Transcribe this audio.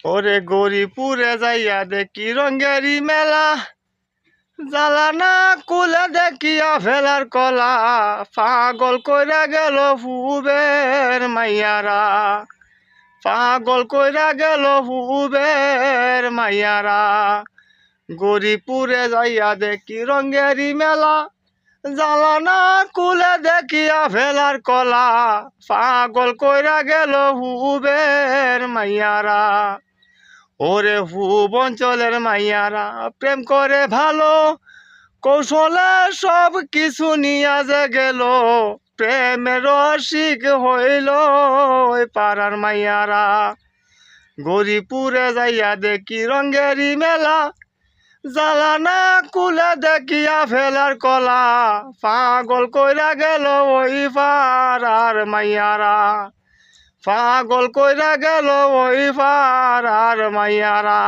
ওরে গরিপুরে যাইয়া দেখি রঙ্গেরি মেলা, জ্বালানা কুলে দেখিয়া ফেলার কলা, পাগল কইরা গেল হুবের মাইয়ারা, পাগল কইরা গেল হুবের মাইয়ারা। গরিপুরে যাইয়া দেখি রঙ্গেরি মেলা, জ্বালানা কুলে দেখিয়া ফেলার কলা, পাগল কইরা গেল হুবের মাইয়ারা। ওরে হুব অঞ্চলের মাইয়ারা প্রেম করে ভালো, কৌশলে সব কিছু নিয়া যে গেল, প্রেমের রসিক হইল ওই পাড়ার মাইয়ারা। গরিপুরে যাইয়া দেখি রঙ্গেরি মেলা, জ্বালানা কুলে দেখিয়া ফেলার কলা, পাগল কইরা গেল ওই পাড়ার মাইয়ারা, পাগল কইরা গেল ওই পাড়ার মাইয়ারা।